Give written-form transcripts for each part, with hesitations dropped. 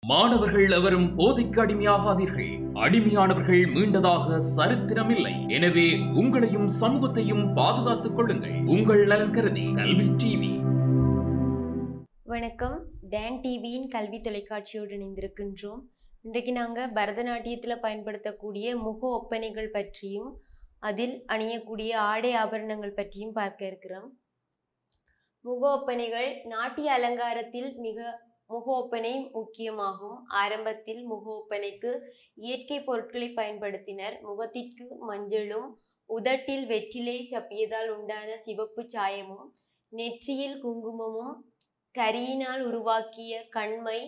மாணவர்கள் எவரும் போதைக்கு அடிமையாகாதீர்கள். அடிமையானவர்கள் மீண்டதாக சரித்திரமில்லை. எனவே உங்களையும் சமூகத்தையும் பாதுகாத்துக் கொள்ளுங்கள். உங்கள் நலன் கருதி கல்வி டிவி. வணக்கம். டான் டிவியின் கல்வி தொலைக்காட்சியோடு இணைந்திருக்கின்றோம். இன்றைக்கு நாங்கள் பரதநாட்டியத்தில் பயன்படுத்தக்கூடிய முக ஒப்பனைகள் பற்றியும் அதில் அணியக்கூடிய ஆடை ஆபரணங்கள் பற்றியும் பார்க்க இருக்கிறோம். முக ஒப்பனைகள் நாட்டிய அலங்காரத்தில் முக ஒப்பனை முக்கியமாகும். ஆரம்பத்தில் முக ஒப்பனைக்கு இயற்கை பொருட்களை பயன்படுத்தினர். முகத்திற்கு மஞ்சளும் உதட்டில் வெற்றிலை சப்பியதால் உண்டான சிவப்பு சாயமும் நெற்றியில் குங்குமமும் கரியினால் உருவாக்கிய கண்மை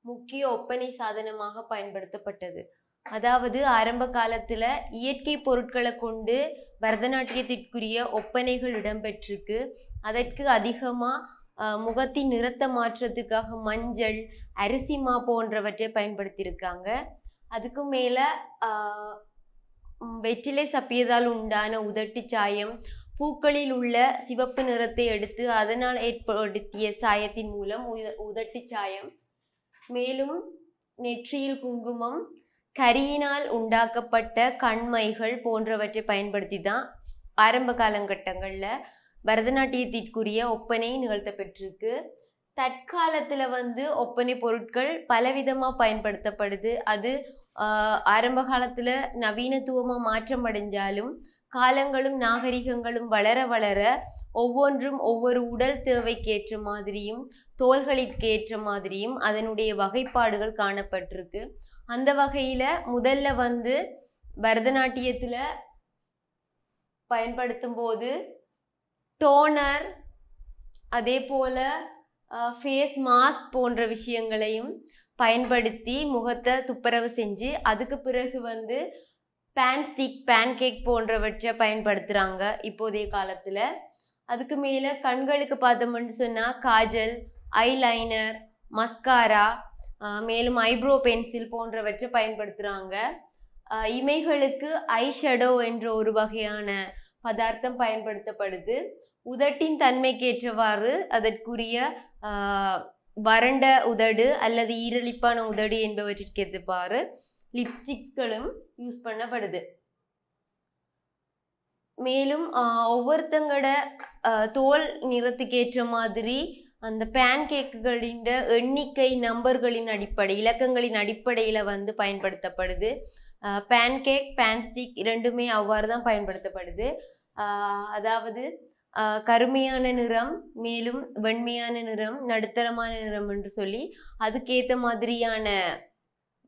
முக்கிய ஒப்பனை சாதனமாக பயன்படுத்தப்பட்டது. அதாவது ஆரம்ப காலத்துல இயற்கை பொருட்களை கொண்டு பரதநாட்டியத்திற்குரிய ஒப்பனைகள் இடம்பெற்றிருக்கு. அதற்கு அதிகமா முகத்தின் நிறத்தை மாற்றத்துக்காக மஞ்சள், அரிசிமா போன்றவற்றை பயன்படுத்தியிருக்காங்க. அதுக்கு மேல வெற்றிலை சப்பியதால் உண்டான உதட்டு சாயம், பூக்களில் உள்ள சிவப்பு நிறத்தை எடுத்து அதனால் ஏற்படுத்திய சாயத்தின் மூலம் உதட்டு சாயம், மேலும் நெற்றியில் குங்குமம், கரியினால் உண்டாக்கப்பட்ட கண்மைகள் போன்றவற்றை பயன்படுத்தி தான் ஆரம்ப காலகட்டங்கள்ல பரதநாட்டியத்திற்குரிய ஒப்பனை நிகழ்த்த பெற்றிருக்கு. தற்காலத்துல ஒப்பனை பொருட்கள் பலவிதமா பயன்படுத்தப்படுது. அது ஆரம்ப காலத்துல நவீனத்துவமா மாற்றம் அடைஞ்சாலும் காலங்களும் நாகரிகங்களும் வளர வளர ஒவ்வொன்றும் ஒவ்வொரு உடல் தேவைக்கு ஏற்ற மாதிரியும் தோள்களிற்கு ஏற்ற மாதிரியும் அதனுடைய வகைப்பாடுகள் காணப்பட்டிருக்கு. அந்த வகையில முதல்ல பரதநாட்டியத்துல பயன்படுத்தும் போது டோனர், அதே போல ஃபேஸ் மாஸ்க் போன்ற விஷயங்களையும் பயன்படுத்தி முகத்தை துப்புரவு செஞ்சு அதுக்கு பிறகு பேன் ஸ்டிக், பேன்கேக் போன்றவற்றை பயன்படுத்துகிறாங்க இப்போதைய காலத்தில். அதுக்கு மேலே கண்களுக்கு பார்த்தோம்னு சொன்னால் காஜல், ஐலைனர், மஸ்காரா, மேலும் ஐப்ரோ பென்சில் போன்றவற்றை பயன்படுத்துகிறாங்க. இமைகளுக்கு ஐஷடோ என்ற ஒரு வகையான பதார்த்தம் பயன்படுத்தப்படுது. உதட்டின் தன்மைக்கேற்றவாறு அதற்குரிய வறண்ட உதடு அல்லது ஈரலிப்பான உதடு என்பவற்றிற்கு ஏற்றவாறு லிப்ஸ்டிக்ஸ்களும் யூஸ் பண்ணப்படுது. மேலும் ஒவ்வொருத்தங்களோட தோல் நிறத்துக்கு ஏற்ற மாதிரி அந்த பேன் கேக்குகளின் எண்ணிக்கை நம்பர்களின் அடிப்படை இலக்கங்களின் அடிப்படையில் பயன்படுத்தப்படுது. பேன்கேக், பேன்ஸ்டிக் இரண்டுமே அவ்வாறு தான் பயன்படுத்தப்படுது. அதாவது கருமையான நிறம், மேலும் வெண்மையான நிறம், நடுத்தரமான நிறம் என்று சொல்லி அதுக்கேற்ற மாதிரியான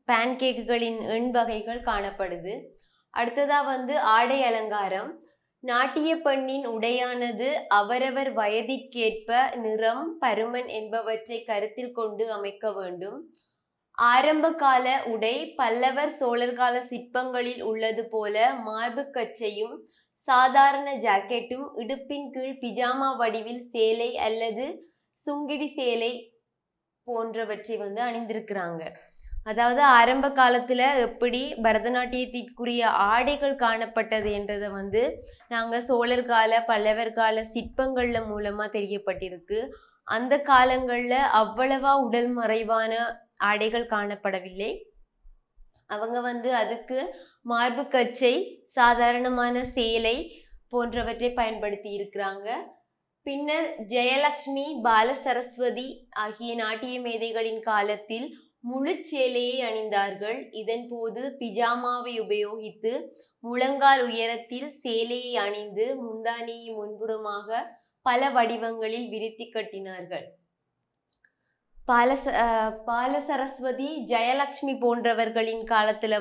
பேன்கேக்குகளின் எண் வகைகள் காணப்படுது. அடுத்ததா ஆடை அலங்காரம். நாட்டிய பெண்ணின் உடையானது அவரவர் வயதிற்கேற்ப நிறம், பருமன் என்பவற்றை கருத்தில் கொண்டு அமைக்க வேண்டும். ஆரம்ப கால உடை பல்லவர் சோழர் கால சிற்பங்களில் உள்ளது போல மார்பு கச்சையும் சாதாரண ஜாக்கெட்டும் இடுப்பின் கீழ் பிஜாமா வடிவில் சேலை அல்லது சுங்கிடி சேலை போன்றவற்றை அணிந்திருக்கிறாங்க. அதாவது ஆரம்ப காலத்துல எப்படி பரதநாட்டியத்திற்குரிய ஆடைகள் காணப்பட்டது என்றதை நாங்கள் சோழர் கால பல்லவர் கால சிற்பங்கள்ல மூலமா தெரியப்பட்டிருக்கு. அந்த காலங்கள்ல அவ்வளவா உடல் மறைவான ஆடைகள் காணப்படவில்லை. அவங்க அதுக்கு மார்பு கச்சை, சாதாரணமான சேலை போன்றவற்றை பயன்படுத்தி இருக்கிறாங்க. பின்னர் ஜெயலட்சுமி, பால சரஸ்வதி ஆகிய நாட்டிய மேதைகளின் காலத்தில் முழு சேலையை அணிந்தார்கள். இதன் போது பிஜாமாவை உபயோகித்து முழங்கால் உயரத்தில் சேலையை அணிந்து முந்தானியை முன்புறமாக பல வடிவங்களில் விரித்தி கட்டினார்கள். பால சரஸ்வதி, ஜெயலட்சுமி போன்றவர்களின் காலத்துல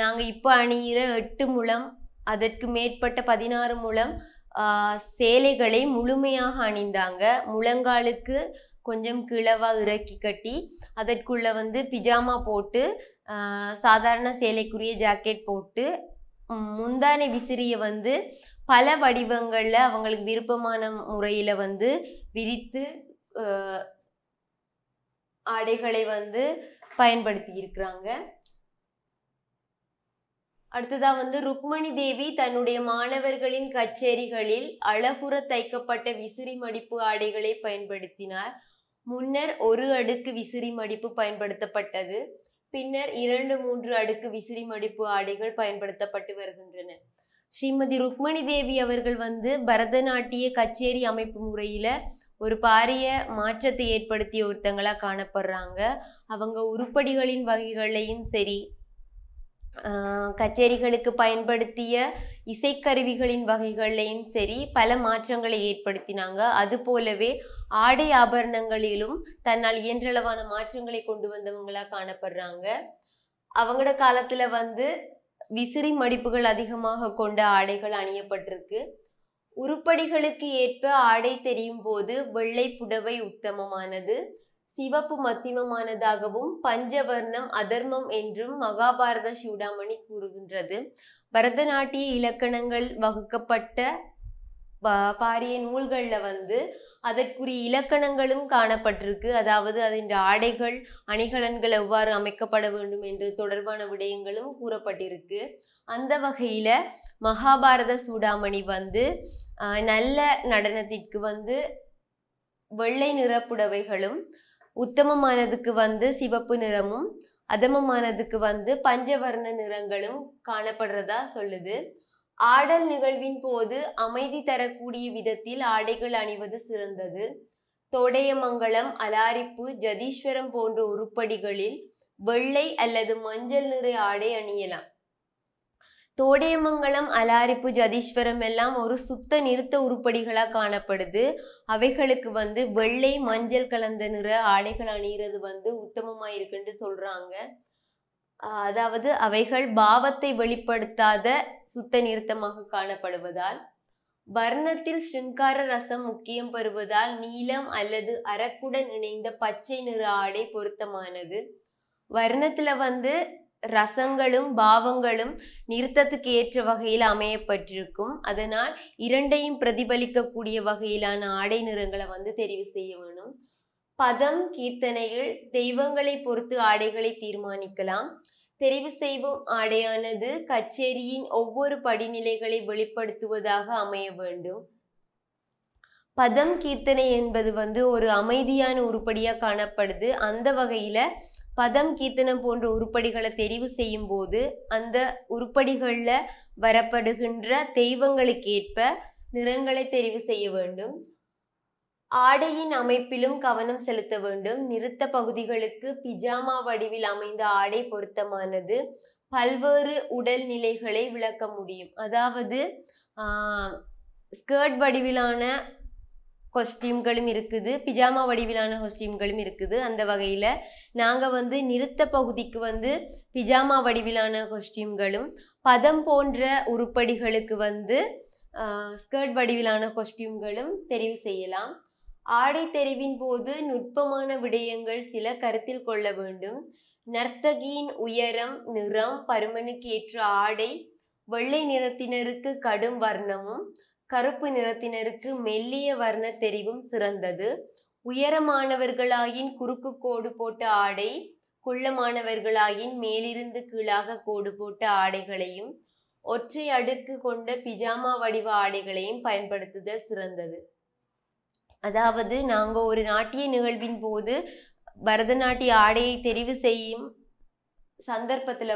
நாங்க இப்ப அணியிற 8 முழம் அதற்கு மேற்பட்ட 16 முழம் சேலைகளை முழுமையாக அணிந்தாங்க. முழங்காலுக்கு கொஞ்சம் கிழவா இறக்கி கட்டி அதற்குள்ள பிஜாமா போட்டு சாதாரண சேலைக்குரிய ஜாக்கெட் போட்டு முந்தானை விசிறிய பல வடிவங்கள்ல அவங்களுக்கு விருப்பமான முறையில விரித்து ஆடைகளை பயன்படுத்தி இருக்கிறாங்க. அடுத்ததா ருக்மணி தேவி தன்னுடைய மாணவர்களின் கச்சேரிகளில் அழகுற தைக்கப்பட்ட விசிறி மடிப்பு ஆடைகளை பயன்படுத்தினார். முன்னர் ஒரு அடுக்கு விசிறி மடிப்பு பயன்படுத்தப்பட்டது, பின்னர் 2-3 அடுக்கு விசிறி மடிப்பு ஆடைகள் பயன்படுத்தப்பட்டு வருகின்றன. ஸ்ரீமதி ருக்மணி தேவி அவர்கள் பரதநாட்டிய கச்சேரி அமைப்பு முறையில ஒரு பாரிய மாற்றத்தை ஏற்படுத்திய ஒருத்தங்களா காணப்படுறாங்க. அவங்க உருப்படிகளின் வகைகளையும் சரி, கச்சேரிகளுக்கு பயன்படுத்திய இசைக்கருவிகளின் வகைகளையும் சரி பல மாற்றங்களை ஏற்படுத்தினாங்க. அது போலவே ஆடை ஆபரணங்களிலும் தன்னால் இயன்றளவான மாற்றங்களை கொண்டு வந்தவங்களா காணப்படுறாங்க. அவங்களோட காலத்துல விசிறி மடிப்புகள் அதிகமாக கொண்ட ஆடைகள் அணியப்பட்டிருக்கு. உருப்படிகளுக்கு ஏற்ப ஆடை தெரியும் போது வெள்ளை புடவை உத்தமமானது, சிவப்பு மத்தியமமானதாகவும், பஞ்சவர்ணம் அதர்மம் என்றும் மகாபாரத சூடாமணி கூறுகின்றது. பரதநாட்டிய இலக்கணங்கள் வகுக்கப்பட்ட பாரிய நூல்கள்ல அதற்குரிய இலக்கணங்களும் காணப்பட்டிருக்கு. அதாவது அதன் ஆடைகள் அணிகலன்கள் எவ்வாறு அமைக்கப்பட வேண்டும் என்று தொடர்பான விடயங்களும் கூறப்பட்டிருக்கு. அந்த வகையில மகாபாரத சூடாமணி நல்ல நடனத்திற்கு வெள்ளை நிற புடவைகளும், உத்தமமானதுக்கு சிவப்பு நிறமும், அதமமானதுக்கு பஞ்சவர்ண நிறங்களும் காணப்படுறதா சொல்லுது. ஆடல் நிகழ்வின் போது அமைதி தரக்கூடிய விதத்தில் ஆடைகள் அணிவது சிறந்தது. தோடையமங்கலம், அலாரிப்பு, ஜதீஸ்வரம் போன்ற உருப்படிகளில் வெள்ளை அல்லது மஞ்சள் நிற ஆடை அணியலாம். தோடையமங்கலம், அலாரிப்பு, ஜதீஸ்வரம் எல்லாம் ஒரு சுத்த நிறுத்த உருப்படிகளா காணப்படுது. அவைகளுக்கு வெள்ளை மஞ்சள் கலந்த நிற ஆடைகள் அணிகிறது உத்தமமா இருக்குன்னு சொல்றாங்க. அதாவது அவைகள் பாவத்தை வெளிப்படுத்தாத சுத்த நிறுத்தமாக காணப்படுவதால், வர்ணத்தில் ஸ்ருங்கார ரசம் முக்கியம் பெறுவதால் நீலம் அல்லது அரக்குடன் இணைந்த பச்சை நிற ஆடை பொருத்தமானது. வர்ணத்துல ரசங்களும் பாவங்களும் நிறுத்தத்துக்கு ஏற்ற வகையில் அமையப்பட்டிருக்கும். அதனால் இரண்டையும் பிரதிபலிக்கக்கூடிய வகையிலான ஆடை நிறங்களை தெரிவு செய்ய வேணும். பதம், கீர்த்தனையில் தெய்வங்களை பொறுத்து ஆடைகளை தீர்மானிக்கலாம். தெரிவு செய்யும் ஆடையானது கச்சேரியின் ஒவ்வொரு படிநிலைகளை வெளிப்படுத்துவதாக அமைய வேண்டும். பதம், கீர்த்தனை என்பது ஒரு அமைதியான உருப்படியா காணப்படுது. அந்த வகையில பதம், கீர்த்தனம் போன்ற உருப்படிகளை தெரிவு செய்யும் போது அந்த உருப்படிகள்ல வரப்படுகின்ற தெய்வங்களுக்கு ஏற்ப நிறங்களை தெரிவு செய்ய வேண்டும். ஆடையின் அமைப்பிலும் கவனம் செலுத்த வேண்டும். நிறுத்த பகுதிகளுக்கு பிஜாமா வடிவில் அமைந்த ஆடை பொருத்தமானது. பல்வேறு உடல் நிலைகளை விளக்க முடியும். அதாவது ஸ்கர்ட் வடிவிலான கொஸ்டியூம்களும் இருக்குது, பிஜாமா வடிவிலான கொஸ்டியூம்களும் இருக்குது. அந்த வகையில நாங்க நிறுத்த பகுதிக்கு பிஜாமா வடிவிலான கொஸ்டியூம்களும், பதம் போன்ற உருப்படிகளுக்கு ஸ்கர்ட் வடிவிலான கொஸ்டியூம்களும் தெரிவு செய்யலாம். ஆடை தெரிவின் போது நுட்பமான விடயங்கள் சில கருத்தில் கொள்ள வேண்டும். நர்த்தகியின் உயரம், நிறம், பருமனுக்கு ஏற்ற ஆடை வெள்ளை நிறத்தினருக்கு கடும் வர்ணமும், கருப்பு நிறத்தினருக்கு மெல்லிய வர்ண தெரிவும் சிறந்தது. உயரமானவர்களாயின் குறுக்கு கோடு போட்ட ஆடை, குள்ளமானவர்களாயின் மேலிருந்து கீழாக கோடு போட்ட ஆடைகளையும், ஒற்றை அடுக்கு கொண்ட பிஜாமா வடிவ ஆடைகளையும் பயன்படுத்துதல் சிறந்தது. அதாவது நாங்க ஒரு நாட்டிய நிகழ்வின் போது பரதநாட்டிய ஆடையை தெரிவு செய்யும் சந்தர்ப்பத்துல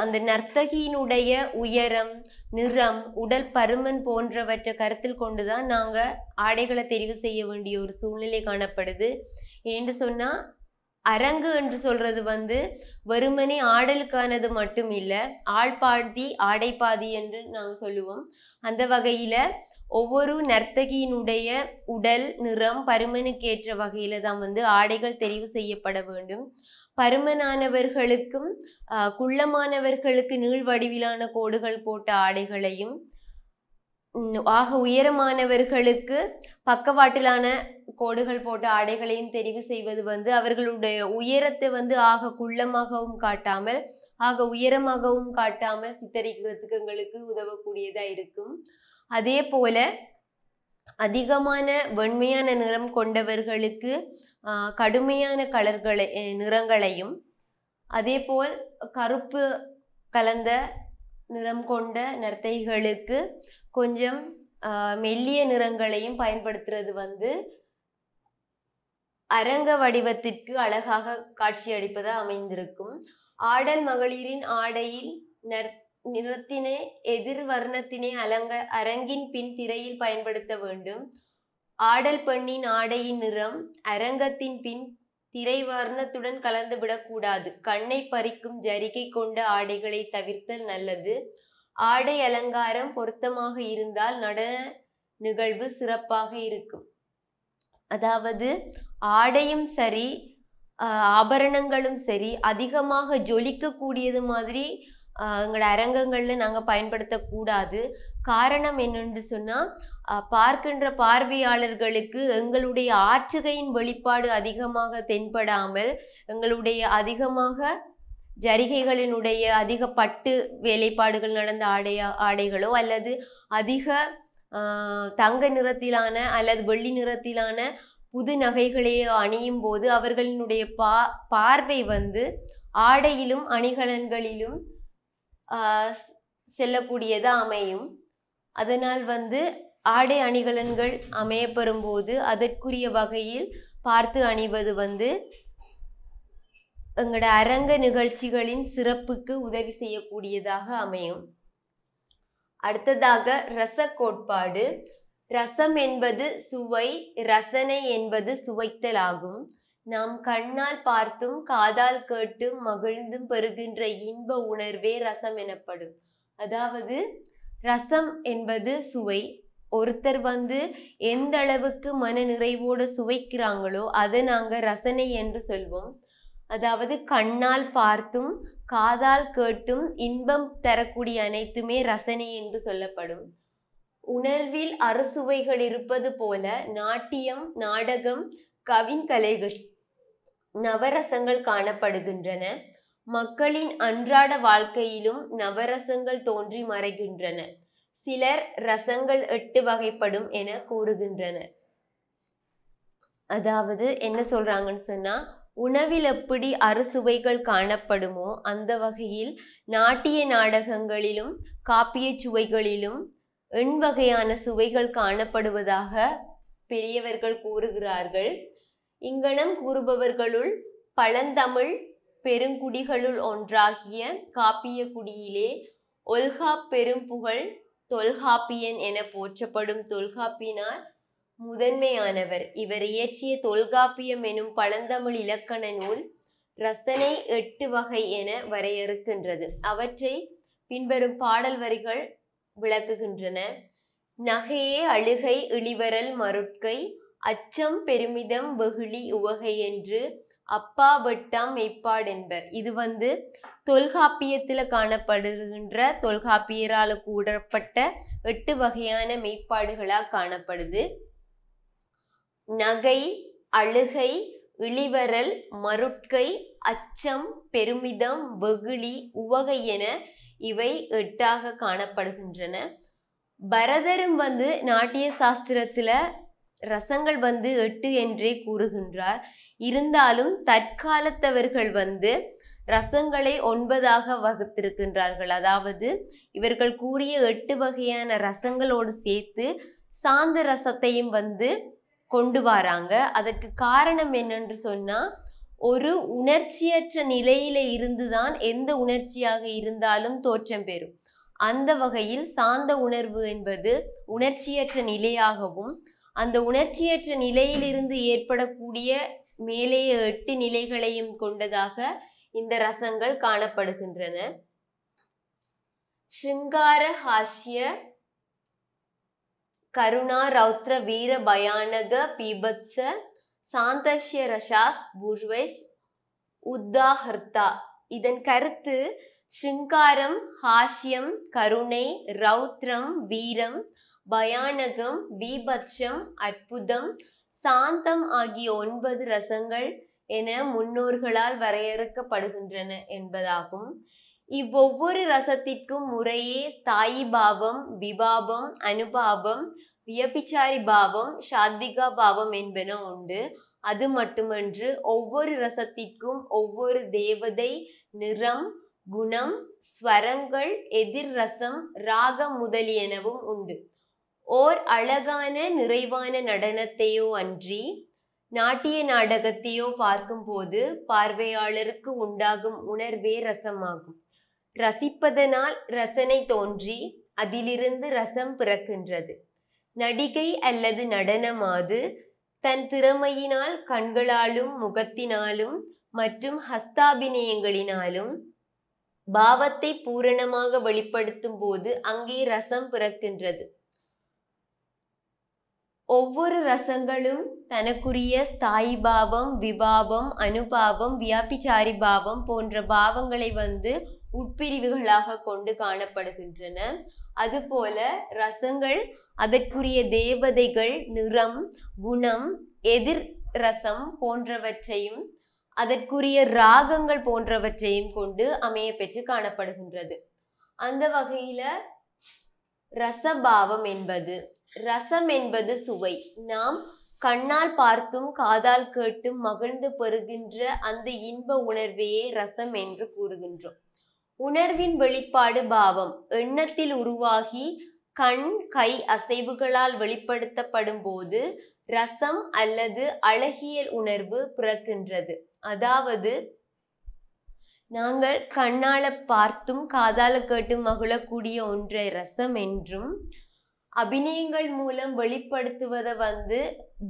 அந்த நர்த்தகியினுடைய உயரம், நிறம், உடல் பருமன் போன்றவற்றை கருத்தில் கொண்டுதான் நாங்க ஆடைகளை தெரிவு செய்ய வேண்டிய ஒரு சூழ்நிலை காணப்படுது. ஏன்னு சொன்னா அரங்கு என்று சொல்றது வெறுமனே ஆடலுக்கானது மட்டும் இல்லை, ஆள் பாதி ஆடை பாதி என்று நாங்க சொல்லுவோம். அந்த வகையில ஒவ்வொரு நர்த்தகியினுடைய உடல், நிறம், பருமனுக்கு ஏற்ற வகையில தான் ஆடைகள் தெரிவு செய்யப்பட வேண்டும். பருமனானவர்களுக்கும் குள்ளமானவர்களுக்கு நீள் வடிவிலான கோடுகள் போட்ட ஆடைகளையும், ஆக உயரமானவர்களுக்கு பக்கவாட்டிலான கோடுகள் போட்ட ஆடைகளையும் தெரிவு செய்வது அவர்களுடைய உயரத்தை ஆக குள்ளமாகவும் காட்டாமல் ஆக உயரமாகவும் காட்டாமல் சித்தரிக்கிறதுக்கு எங்களுக்கு உதவக்கூடியதா இருக்கும். அதே போல அதிகமான வெண்மையான நிறம் கொண்டவர்களுக்கு கடுமையான நிறங்களையும், அதே போல் கருப்பு கலந்த நிறம் கொண்ட நர்த்தகிகளுக்கு கொஞ்சம் மெல்லிய நிறங்களையும் பயன்படுத்துறது அரங்க வடிவத்திற்கு அழகாக காட்சியளிப்பதாக அமைந்திருக்கும். ஆடல் மகளிரின் ஆடையில் நிறத்தினை எதிர் வர்ணத்தினை அரங்கின் பின் திரையில் பயன்படுத்த வேண்டும். ஆடல் பெண்ணின் ஆடையின் நிறம் அரங்கத்தின் பின் திரை வர்ணத்துடன் கலந்து விடக்கூடாது. கண்ணை பறிக்கும் ஜரிகை கொண்ட ஆடைகளை தவிர்த்தல் நல்லது. ஆடை அலங்காரம் பொருத்தமாக இருந்தால் நடன நிகழ்வு சிறப்பாக இருக்கும். அதாவது ஆடையும் சரி ஆபரணங்களும் சரி அதிகமாக ஜொலிக்க கூடியது மாதிரி எங்களோட அரங்கங்கள்ல நாங்கள் பயன்படுத்தக்கூடாது. காரணம் என்னென்று சொன்னால் பார்க்கின்ற பார்வையாளர்களுக்கு எங்களுடைய ஆற்றுகையின் வெளிப்பாடு அதிகமாக தென்படாமல் எங்களுடைய அதிகமாக ஜரிகைகளினுடைய அதிக பட்டு வேலைப்பாடுகள் நடந்த ஆடைகளோ அல்லது அதிக தங்க நிறத்திலான அல்லது வெள்ளி நிறத்திலான புது நகைகளையோ அணியும் போது அவர்களினுடைய பார்வை ஆடையிலும் அணிகலன்களிலும் செல்லக்கூடியதா அமையும். அதனால் ஆடை அணிகலன்கள் அமையப்பெறும் போது அதற்குரிய வகையில் பார்த்து அணிவது எங்களோட அரங்க நிகழ்ச்சிகளின் சிறப்புக்கு உதவி செய்யக்கூடியதாக அமையும். அடுத்ததாக ரச கோட்பாடு. ரசம் என்பது சுவை, ரசனை என்பது சுவைத்தல் ஆகும். நாம் கண்ணால் பார்த்தும் காதால் கேட்டும் மகிழ்ந்தும் பெறுகின்ற இன்ப உணர்வே ரசம் எனப்படும். அதாவது ரசம் என்பது சுவை. ஒருத்தர் எந்த அளவுக்கு மன நிறைவோடு சுவைக்கிறாங்களோ அதை நாங்கள் ரசனை என்று சொல்வோம். அதாவது கண்ணால் பார்த்தும் காதால் கேட்டும் இன்பம் தரக்கூடிய அனைத்துமே ரசனை என்று சொல்லப்படும். உணர்வில் அறுசுவைகள் இருப்பது போல நாட்டியம், நாடகம், கவின்கலைகள், நவரசங்கள் காணப்படுகின்றன. மக்களின் அன்றாட வாழ்க்கையிலும் நவரசங்கள் தோன்றி மறைகின்றன. சிலர் ரசங்கள் 8 வகைப்படும் என கூறுகின்றனர். அதாவது என்ன சொல்றாங்கன்னு சொன்னா, உணவில் எப்படி அறுசுவைகள் காணப்படுமோ அந்த வகையில் நாட்டிய நாடகங்களிலும் காப்பிய சுவைகளிலும் 8 வகையான சுவைகள் காணப்படுவதாக பெரியவர்கள் கூறுகிறார்கள். இங்கனம் கூறுபவர்களுள் பழந்தமிழ் பெருங்குடிகளுள் ஒன்றாகிய காப்பிய குடியிலே ஒல்கா பெரும்புகழ் தொல்காப்பியன் என போற்றப்படும் தொல்காப்பியனார் முதன்மையானவர். இவர் இயற்றிய தொல்காப்பியம் எனும் பழந்தமிழ் இலக்கண நூல் ரசனை 8 வகை என வரையறுக்கின்றது. அவற்றை பின்வரும் பாடல் வரிகள் விளக்குகின்றன. நகையே அழுகை இளிவரல் மருட்கை அச்சம் பெருமிதம் வெகுளி உவகை என்று அப்பா வெட்டாம் மெய்ப்பாடென்பர். இது தொல்காப்பியத்தில் காணப்படுகின்ற தொல்காப்பியரால் கூறப்பட்ட 8 வகையான மெய்ப்பாடுகளாக காணப்படுது. நகை, அழுகை, இளிவரல், மருட்கை, அச்சம், பெருமிதம், வெகுளி, உவகை என இவை 8ஆக காணப்படுகின்றன. பரதரும் நாட்டிய சாஸ்திரத்துல ரசங்கள் 8 என்றே கூறுகின்றார். இருந்தாலும் தற்காலத்தவர்கள் ரசங்களை 9ஆக வகுத்திருக்கின்றார்கள். அதாவது இவர்கள் கூறிய 8 வகையான ரசங்களோடு சேர்த்து சாந்த ரசத்தையும் கொண்டு வராங்க. அதற்கு காரணம் என்னென்று சொன்னா, ஒரு உணர்ச்சியற்ற நிலையில இருந்துதான் எந்த உணர்ச்சியாக இருந்தாலும் தோற்றம் பெறும். அந்த வகையில் சாந்த உணர்வு என்பது உணர்ச்சியற்ற நிலையாகவும் அந்த உணர்ச்சியற்ற நிலையிலிருந்து ஏற்படக்கூடிய மேலே 8 நிலைகளையும் கொண்டதாக இந்த ரசங்கள் காணப்படுகின்றன. சிங்கார ஹாஸ்ய கருணா ரௌத்ர வீர பயானக பீபத்ச சாந்தஷ்ய ரசாஸ் பூர்வைஸ் உத்தாஹர்த்தா. இதன் கருத்து சிங்காரம், ஹாஸ்யம், கருணை, ரௌத்ரம், வீரம், பயானகம், பீபத்சம், அற்புதம், சாந்தம் ஆகிய 9 ரசங்கள் என முன்னோர்களால் வரையறுக்கப்படுகின்றன என்பதாகும். இவ்வொவ்வொரு ரசத்திற்கும் முறையே ஸ்தாயி பாவம், விபாவம், அனுபாவம், வியபிச்சாரி பாவம், சாத்விகா பாவம் என்பன உண்டு. அது மட்டுமன்று ஒவ்வொரு ரசத்திற்கும் ஒவ்வொரு தேவதை, நிறம், குணம், ஸ்வரங்கள், எதிர் ரசம், ராகம் முதலியனவும் உண்டு. ஓர் அழகான நிறைவான நடனத்தையோ அன்றி நாட்டிய நாடகத்தையோ பார்க்கும்போது பார்வையாளருக்கு உண்டாகும் உணர்வே ரசமாகும். ரசிப்பதனால் ரசனை தோன்றி அதிலிருந்து ரசம் பிறக்கின்றது. நடிகை அல்லது நடனமாது தன் திறமையினால் கண்களாலும் முகத்தினாலும் மற்றும் ஹஸ்தாபிநயங்களினாலும் பாவத்தை பூரணமாக வெளிப்படுத்தும் போது அங்கே ரசம் பிறக்கின்றது. ஒவ்வொரு ரசங்களும் தனக்குரிய ஸ்தாயி பாவம், விபாவம், அனுபாவம், வியாபிச்சாரி பாவம் போன்ற பாவங்களை உட்பிரிவுகளாக கொண்டு காணப்படுகின்றன. அதுபோல ரசங்கள் அதற்குரிய தேவதைகள், நிறம், குணம், எதிர் ரசம் போன்றவற்றையும் அதற்குரிய ராகங்கள் போன்றவற்றையும் கொண்டு அமைய பெற்று காணப்படுகின்றது. அந்த வகையில ரசபாவம் என்பது, ரசம் என்பது சுவை. நாம் கண்ணால் பார்த்தும் காதால் கேட்டும் மகிழ்ந்து பெறுகின்ற அந்த இன்ப உணர்வையே ரசம் என்று கூறுகின்றோம். உணர்வின் வெளிப்பாடு பாவம் எண்ணத்தில் உருவாகி கண் கை அசைவுகளால் வெளிப்படுத்தப்படும் போது ரசம் அல்லது அழகியல் உணர்வு பிறக்கின்றது. அதாவது நாங்கள் கண்ணால பார்த்தும் காதால கேட்டும் மகிழக்கூடிய ஒன்றை ரசம் என்றும், அபிநயங்கள் மூலம் வெளிப்படுத்துவதை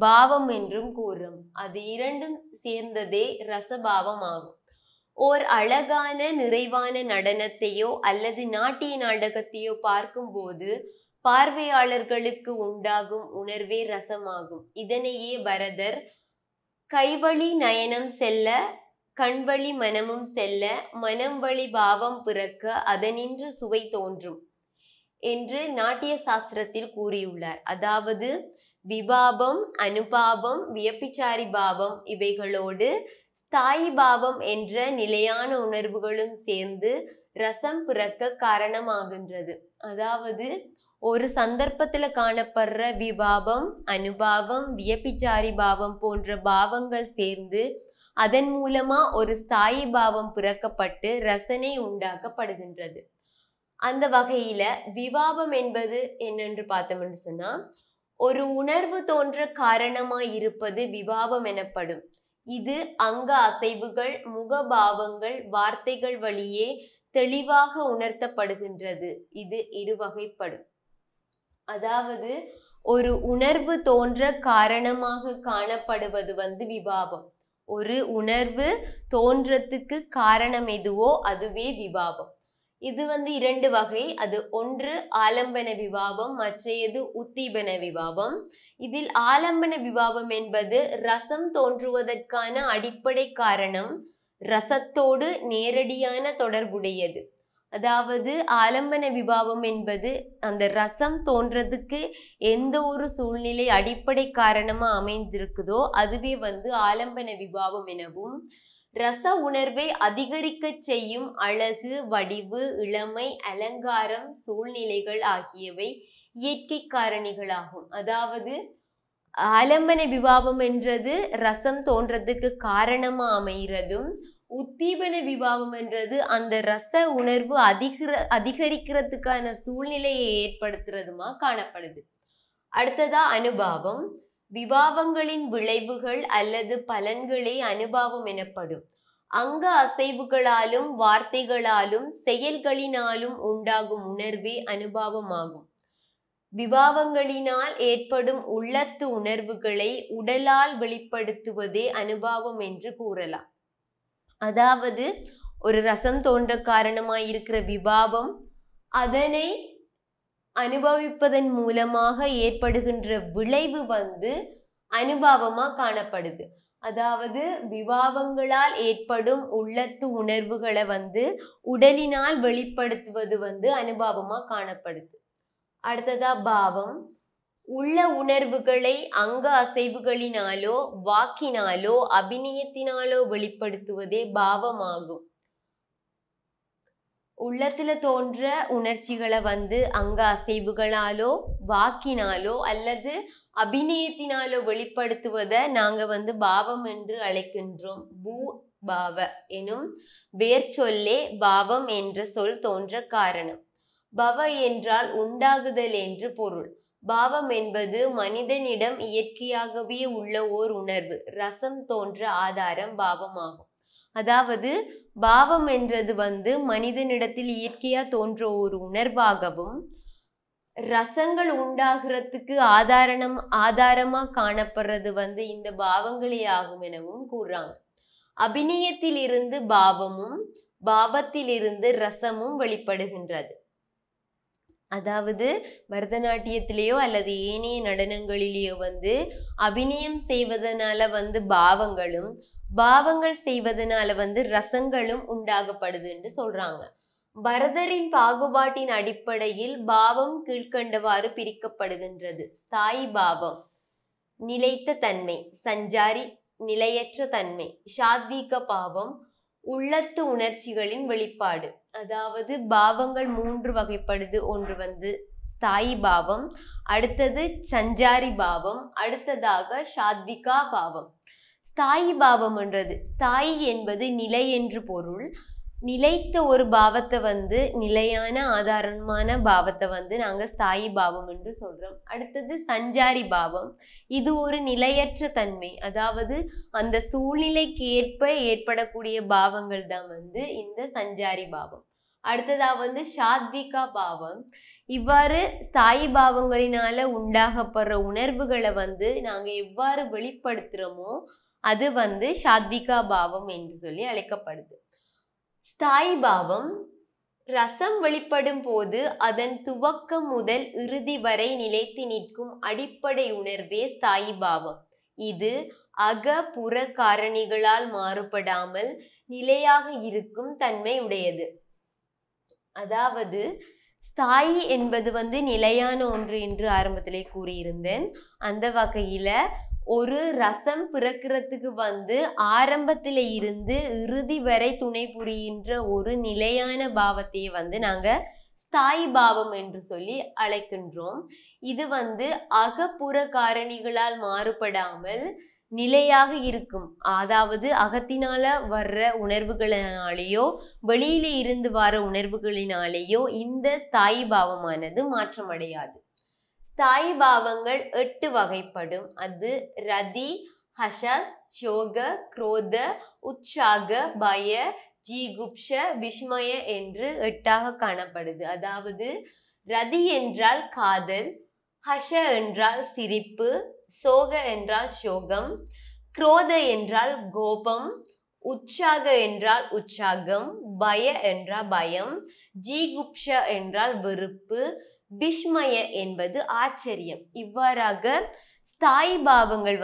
பாவம் என்றும் கூறும். அது இரண்டும் சேர்ந்ததே ரசபாவம் ஆகும். ஓர் அழகான நிறைவான நடனத்தையோ அல்லது நாட்டிய நாடகத்தையோ பார்க்கும்போது பார்வையாளர்களுக்கு உண்டாகும் உணர்வே ரசமாகும். இதனையே பரதர் கைவழி நயனம் செல்ல கண்வழி மனமும் செல்ல மனம் வழி பாவம் பிறக்க அதனின்று சுவை தோன்றும் என்று நாட்டிய சாஸ்திரத்தில் கூறியுள்ளார். அதாவது விபாவம், அனுபாவம், வியபிச்சாரி பாவம் இவைகளோடு ஸ்தாயி பாவம் என்ற நிலையான உணர்வுகளும் சேர்ந்து ரசம் பிறக்க காரணமாகின்றது. அதாவது ஒரு சந்தர்ப்பத்துல காணப்படுற விபாவம், அனுபாவம், வியபிச்சாரி பாவம் போன்ற பாவங்கள் சேர்ந்து அதன் மூலமா ஒரு ஸ்தாயி பாவம் பிறக்கப்பட்டு ரசனை உண்டாக்கப்படுகின்றது. அந்த வகையில விபாவம் என்பது என்னென்று பார்த்தோம்னு சொன்னா, ஒரு உணர்வு தோன்ற காரணமாய் இருப்பது விபாவம் எனப்படும். இது அங்க அசைவுகள், முகபாவங்கள், வார்த்தைகள் வழியே தெளிவாக உணர்த்தப்படுகின்றது. இது இருவகைப்படும். அதாவது ஒரு உணர்வு தோன்ற காரணமாக காணப்படுவது விபாவம். ஒரு உணர்வு தோன்றத்துக்கு காரணம் எதுவோ அதுவே விபாவம். இது இரண்டு வகை. அது ஒன்று ஆலம்பன விபாவம், மற்றையது உத்தீபன விபாவம். இதில் ஆலம்பன விபாவம் என்பது ரசம் தோன்றுவதற்கான அடிப்படை காரணம் ரசத்தோடு நேரடியான தொடர்புடையது. அதாவது ஆலம்பன விபாவம் என்பது அந்த ரசம் தோன்றதுக்கு எந்த ஒரு சூழ்நிலை அடிப்படை காரணமா அமைந்திருக்குதோ அதுவே ஆலம்பன விபாவம் எனவும், ரச உணர்வை அதிகரிக்க செய்யும் அழகு, வடிவு, இளமை, அலங்காரம், சூழ்நிலைகள் ஆகியவை இயற்கை காரணிகளாகும். அதாவது ஆலம்பன விபாவம் என்றது ரசம் தோன்றதுக்கு காரணமா அமைகிறதும், உத்தீபன விபாவம் என்றது அந்த ரச உணர்வு அதிகரிக்கிறதுக்கான சூழ்நிலையை ஏற்படுத்துறதுமா காணப்படுது. அடுத்ததா அனுபாவம். விபாவங்களின் விளைவுகள் அல்லது பலன்களே அனுபாவம் எனப்படும். அங்க அசைவுகளாலும் வார்த்தைகளாலும் செயல்களினாலும் உண்டாகும் உணர்வே அனுபாவமாகும். விபாவங்களினால் ஏற்படும் உள்ளத்து உணர்வுகளை உடலால் வெளிப்படுத்துவதே அனுபாவம் என்று கூறலாம். அதாவது ஒரு ரசம் தோன்ற காரணமாய் இருக்கிற விபாவம் அதனை அனுபவிப்பதன் மூலமாக ஏற்படுகின்ற விளைவு அனுபாவமா காணப்படுது. அதாவது விபாவங்களால் ஏற்படும் உள்ளத்து உணர்வுகளை உடலினால் வெளிப்படுத்துவது அனுபாவமா காணப்படுது. அடுத்ததா பாவம். உள்ள உணர்வுகளை அங்க அசைவுகளினாலோ வாக்கினாலோ அபிநயத்தினாலோ வெளிப்படுத்துவதே பாவமாகும். உள்ளத்துல தோன்ற உணர்ச்சிகளை அங்க அசைவுகளாலோ வாக்கினாலோ அல்லது அபிநயத்தினாலோ வெளிப்படுத்துவதை நாங்க பாவம் என்று அழைக்கின்றோம். பூ பாவ எனும் வேர்ச்சொல்லே பாவம் என்ற சொல் தோன்ற காரணம். பவ என்றால் உண்டாகுதல் என்று பொருள். பாவம் என்பது மனிதனிடம் இயற்கையாகவே உள்ள ஓர் உணர்வு. ரசம் தோன்ற ஆதாரம் பாவமாகும். அதாவது பாவம் என்றது மனிதனிடத்தில் இயற்கையா தோன்ற ஒரு உணர்வாகவும் ரசங்கள் உண்டாகிறதுக்கு ஆதாரமா காணப்படுறது இந்த பாவங்களே ஆகும் எனவும் கூறுறாங்க. அபிநயத்திலிருந்து பாவமும் பாவத்திலிருந்து ரசமும் வெளிப்படுகின்றது. அதாவது பரதநாட்டியத்திலேயோ அல்லது ஏனைய நடனங்களிலேயோ அபிநயம் செய்வதனால பாவங்களும் பாவங்கள் செய்வதனால ரசங்களும் உண்டாகப்படுது என்று சொல்றாங்க. பரதரின் பாகுபாட்டின் அடிப்படையில் பாவம் கீழ்கண்டவாறு பிரிக்கப்படுகின்றது. ஸ்தாயி பாவம் நிலைத்த தன்மை, சஞ்சாரி நிலையற்ற தன்மை, சாத்வீக பாவம் உள்ளத்து உணர்ச்சிகளின் வெளிப்பாடு. அதாவது பாவங்கள் 3 வகைப்படுது. ஒன்று ஸ்தாயி பாவம், அடுத்தது சஞ்சாரி பாவம், அடுத்ததாக சாத்விகா பாவம். ஸ்தாயி பாவம் என்றது, ஸ்தாயி என்பது நிலை என்று பொருள். நிலைத்த ஒரு பாவத்தை நிலையான ஆதாரமான பாவத்தை நாங்க ஸ்தாயி பாவம் என்று சொல்றோம். அடுத்தது சஞ்சாரி பாவம். இது ஒரு நிலையற்ற தன்மை. அதாவது அந்த சூழ்நிலைக்கு ஏற்ப ஏற்படக்கூடிய பாவங்கள் தான் இந்த சஞ்சாரி பாவம். அடுத்ததா சாத்விகா பாவம். இவ்வாறு ஸ்தாயி பாவங்களினால உண்டாகப்படுற உணர்வுகளை நாங்க எவ்வாறு வெளிப்படுத்துறோமோ அது சாத்விகா பாவம் என்று சொல்லி அழைக்கப்படுது. ஸ்தாயி பாவம் ரசம் வெளிப்படும் போது அதன் துவக்கம் முதல் இறுதி வரை நிலைத்து நிற்கும் அடிப்படை உணர்வே ஸ்தாயி பாவம். இது அக புற காரணிகளால் மாறுபடாமல் நிலையாக இருக்கும் தன்மை உடையது. அதாவது ஸ்தாயி என்பது நிலையான ஒன்று என்று ஆரம்பத்திலே கூறியிருந்தேன். அந்த வகையில ஒரு ரசம் பிறக்கிறதுக்கு ஆரம்பத்தில இருந்து இறுதி வரை துணை புரிகின்ற ஒரு நிலையான பாவத்தையே நாங்க ஸ்தாயி பாவம் என்று சொல்லி அழைக்கின்றோம். இது அகப்புற காரணிகளால் மாறுபடாமல் நிலையாக இருக்கும். அதாவது அகத்தினால வர்ற உணர்வுகளினாலேயோ வெளியில இருந்து வர உணர்வுகளினாலேயோ இந்த ஸ்தாயி பாவமானது மாற்றமடையாது. ஸ்தாயி பாவங்கள் 8 வகைப்படும். அது ரதி, ஹஷஸ், சோக, குரோத, உற்சாக, பய, ஜீகுப்ஷ, விஸ்மய என்று 8ஆக காணப்படுது. அதாவது ரதி என்றால் காதல், ஹஷ என்றால் சிரிப்பு, சோக என்றால் சோகம், குரோத என்றால் கோபம், உற்சாக என்றால் உற்சாகம், பய என்றால் பயம், ஜீகுப்ஷ என்றால் வெறுப்பு, விஸ்மய என்பது ஆச்சரியம். இவ்வாறாக ஸ்தாயி பாவங்கள்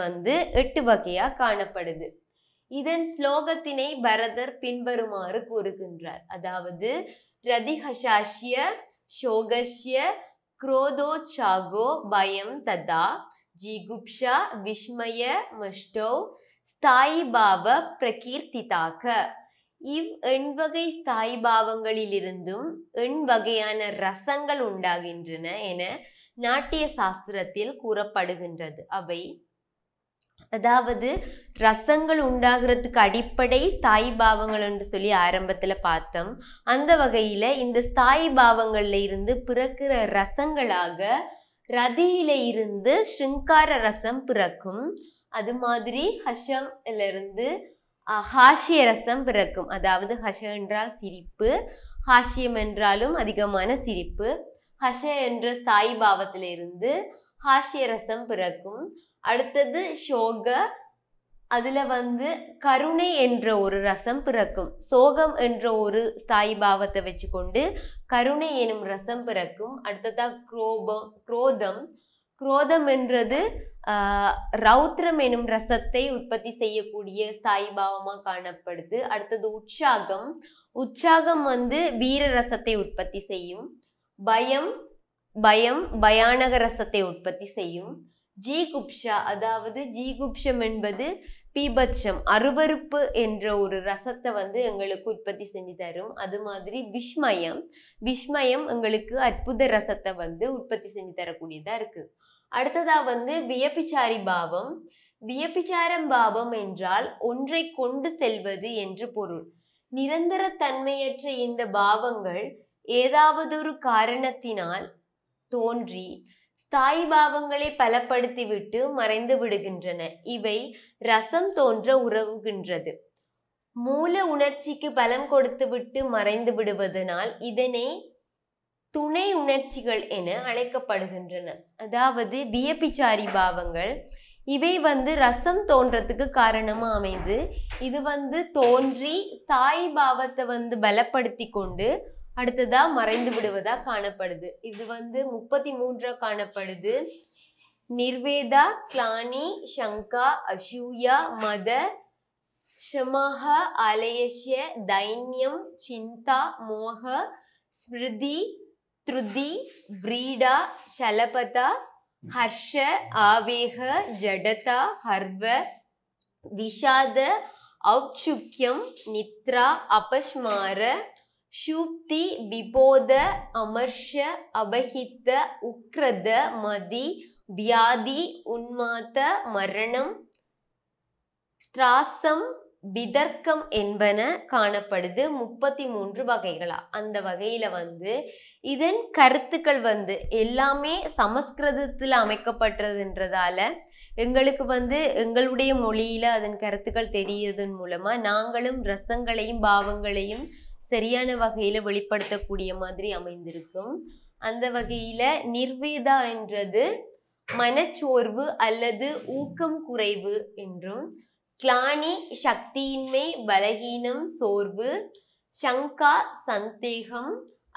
8 வகையா காணப்படுது. இதன் ஸ்லோகத்தினை பரதர் பின்வருமாறு கூறுகின்றார். அதாவது ரதிஹசாஷ்ய சோகஸ்ய குரோதோச்சாகோ பயம் ததா ஜிகுப்ஷா விஸ்மய மஷ்டோ ஸ்தாயி பாவ பிரகீர்த்திதாக. இவ் எண்வகை ஸ்தாயி பாவங்களிலிருந்தும் எண்வகையான ரசங்கள் உண்டாகின்றன என நாட்டிய சாஸ்திரத்தில் கூறப்படுகின்றது. அவை அதாவது ரசங்கள் உண்டாகிறதுக்கு அடிப்படை ஸ்தாயி பாவங்கள் என்று சொல்லி ஆரம்பத்துல பார்த்தோம். அந்த வகையில இந்த ஸ்தாயி பாவங்கள்ல இருந்து பிறக்கிற ரசங்களாக ரதியில இருந்து ஸ்ருங்கார ரசம் பிறக்கும். அது மாதிரி ஹஷம்ல இருந்து ஹாஷ்ய ரசம் பிறக்கும். அதாவது ஹஷ என்றால் சிரிப்பு, ஹாஷ்யம் என்றாலும் அதிகமான சிரிப்பு. ஹஷ என்ற ஸ்தாயி பாவத்திலிருந்து ஹாஷ்ய ரசம் பிறக்கும். அடுத்தது சோக, அதுல கருணை என்ற ஒரு ரசம் பிறக்கும். சோகம் என்ற ஒரு ஸ்தாயி பாவத்தை வச்சுக்கொண்டு கருணை எனும் ரசம் பிறக்கும். அடுத்ததா குரோதம். குரோதம் என்றது ரௌத்ரம் எனும் ரசத்தை உற்பத்தி செய்யக்கூடிய ஸ்தாயி பாவமா காணப்படுது. அடுத்தது உற்சாகம். உற்சாகம் வீர ரசத்தை உற்பத்தி செய்யும். பயம் பயானக ரசத்தை உற்பத்தி செய்யும். ஜீகுப்ஷா, அதாவது ஜீகுப்ஷம் என்பது பீபட்சம், அருவருப்பு என்ற ஒரு ரசத்தை எங்களுக்கு உற்பத்தி செஞ்சு தரும். அது மாதிரி விஸ்மயம் எங்களுக்கு அற்புத ரசத்தை உற்பத்தி செஞ்சு தரக்கூடியதா இருக்கு. அடுத்ததா வியபிச்சாரி பாவம். வியபிச்சாரம் பாவம் என்றால் ஒன்றை கொண்டு செல்வது என்று பொருள். நிரந்தர தன்மையற்ற இந்த பாவங்கள் ஏதாவது ஒரு காரணத்தினால் தோன்றி ஸ்தாயி பாவங்களை பலப்படுத்திவிட்டு மறைந்து விடுகின்றன. இவை ரசம் தோன்ற உறவுகின்றது. மூல உணர்ச்சிக்கு பலம் கொடுத்துவிட்டு மறைந்து விடுவதனால் இதனை துணை உணர்ச்சிகள் என அழைக்கப்படுகின்றன. அதாவது வியபிச்சாரி பாவங்கள் இவை ரசம் தோன்றதுக்கு காரணமா அமைந்து இது தோன்றி ஸ்தாயி பாவத்தை பலப்படுத்தி கொண்டு அடுத்ததா மறைந்து விடுவதா காணப்படுது. இது 33 காணப்படுது. நிர்வேதா, கிளானி, சங்கா, அசூயா, மத, ஸ்ரமஹ, ஆலயஸ்ய, தைன்யம், சிந்தா, மோக, ஸ்மிருதி, த்ருதி, व्रीडा, शलपता, हर्ष, आवेग, जडता, हर्व, विषाद, औत्सुक्यम, निद्रा, अपस्मार, शूप्ति, विबोध, अमर्ष, अबहित, उक्रद, मदि, व्याधि, उन्माद, मरणम, த்ராசம், விதர்க்கம் என்பன காணப்படுது. 33 வகைகளா. அந்த வகையில இதன் கருத்துக்கள் எல்லாமே சமஸ்கிருதத்தில் அமைக்கப்பட்டதுன்றதால எங்களுக்கு எங்களுடைய மொழியில அதன் கருத்துக்கள் தெரியறதன் மூலமா நாங்களும் ரசங்களையும் பாவங்களையும் சரியான வகையில வெளிப்படுத்தக்கூடிய மாதிரி அமைந்திருக்கும். அந்த வகையில நிர்வேதா என்றது மனச்சோர்வு அல்லது ஊக்கம் குறைவு என்றும், கிளானி சக்தியின்மை, பலகீனம், சோர்வு, சங்கா சந்தேகம்,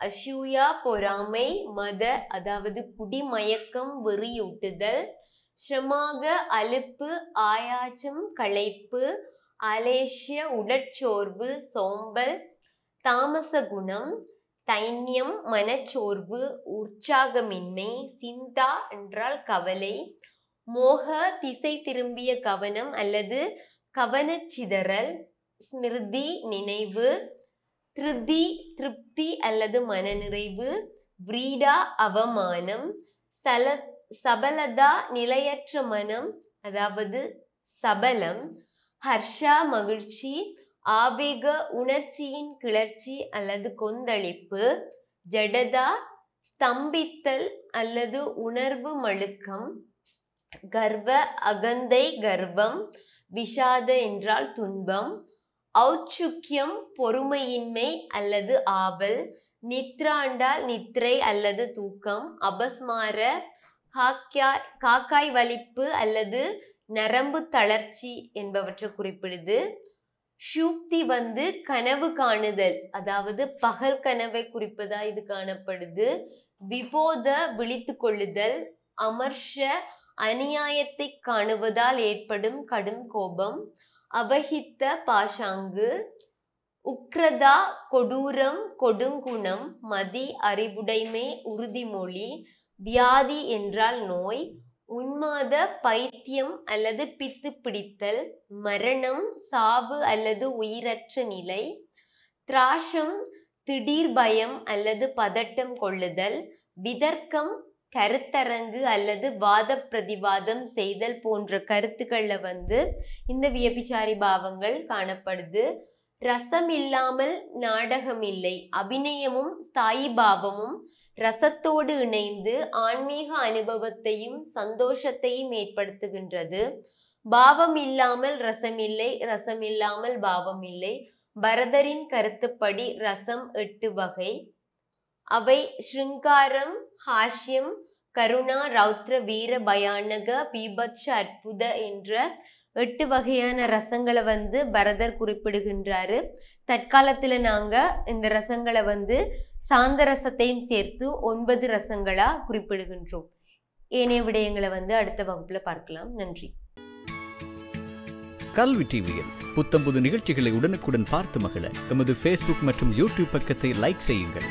அசூயா பொறாமை, மத அதாவது குடிமயக்கம், வெறியூட்டுதல், ஸ்ரமாக அலுப்பு, ஆயாச்சம் களைப்பு, ஆலேஷ்ய உடற்சோர்வு, சோம்பல், தாமச குணம், தைன்யம் மனச்சோர்வு, உற்சாகமின்மை, சிந்தா என்றால் கவலை, மோக திசை திரும்பிய கவனம் அல்லது கவனச்சிதறல், ஸ்மிருதி நினைவு, த்ருதி திருப்தி அல்லது மனநிறைவு, व्रीडा அவமானம், சபலதா நிலையற்ற மனம் அதாவது சபலம், ஹர்ஷா மகிழ்ச்சி, ஆவேக உணர்ச்சியின் கிளர்ச்சி அல்லது கொந்தளிப்பு, ஜடதா ஸ்தம்பித்தல் அல்லது உணர்வு மழுக்கம், கர்வ அகந்தை கர்வம், விஷாத என்றால் துன்பம், ஔத்சுக்கியம் பொறுமையின்மை அல்லது ஆவல், நித்ராண்டால் நித்ரை அல்லது தூக்கம், அபஸ்மார காக்காய் வலிப்பு அல்லது நரம்பு தளர்ச்சி என்பவற்றை குறிப்பிடுது. ஷூப்தி கனவு காணுதல் அதாவது பகல் கனவை குறிப்பதா இது காணப்படுது. விபோத விழித்து கொள்ளுதல், அமர்ஷ அநியாயத்தை காணுவதால் ஏற்படும் கடும் கோபம், அபஹித்த பாஷாங்கு, உக்ரதா கொடூரம் கொடுங்குணம், மதி அறிவுடைமை உறுதிமொழி, வியாதி என்றால் நோய், உன்மாத பைத்தியம் அல்லது பித்து பிடித்தல், மரணம் சாவு அல்லது உயிரற்ற நிலை, திராஷம் திடீர் பயம் அல்லது பதட்டம் கொள்ளுதல், விதர்க்கம் கருத்தரங்கு அல்லது வாத பிரதிவாதம் செய்தல் போன்ற கருத்துக்கள்ல இந்த வியபிச்சாரி பாவங்கள் காணப்படுது. ரசம் இல்லாமல் நாடகம் இல்லை. அபிநயமும் ஸ்தாயி பாவமும் ரசத்தோடு இணைந்து ஆன்மீக அனுபவத்தையும் சந்தோஷத்தையும் ஏற்படுத்துகின்றது. பாவம் இல்லாமல் ரசம் இல்லை, ரசம் இல்லாமல் பாவம் இல்லை. பரதரின் கருத்துப்படி ரசம் 8 வகை. அவை ஸ்ருங்காரம், ஹாஷ்யம், கருணா, ரௌத்ர, வீர, பயானக, பீபத்ஷ, அற்புத என்ற 8 வகையான ரசங்களை பரதர் குறிப்பிடுகின்றாரு. தற்காலத்துல நாங்க இந்த ரசங்களை சாந்த ரசத்தையும் சேர்த்து 9 ரசங்களா குறிப்பிடுகின்றோம். ஏனைய விடயங்களை அடுத்த வகுப்புல பார்க்கலாம். நன்றி. கல்வி டிவியில் புத்தம்புது நிகழ்ச்சிகளை உடனுக்குடன் பார்த்து மகிழ எமது Facebook மற்றும் YouTube பக்கத்தை லைக் செய்யுங்கள்.